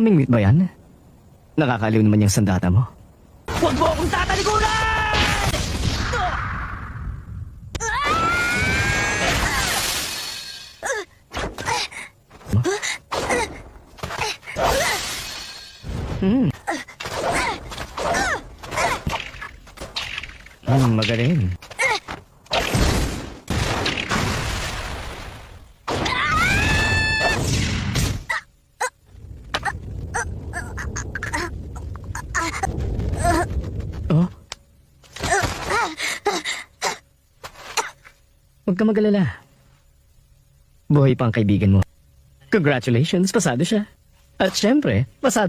Pamingwit ba yan? Nakakaliw naman yung sandata mo. Huwag mo akong tatalikuran! Magaling. Oh? Huwag ka mag-alala. Buhay pa ang kaibigan mo. Congratulations, pasado siya. At syempre, pasado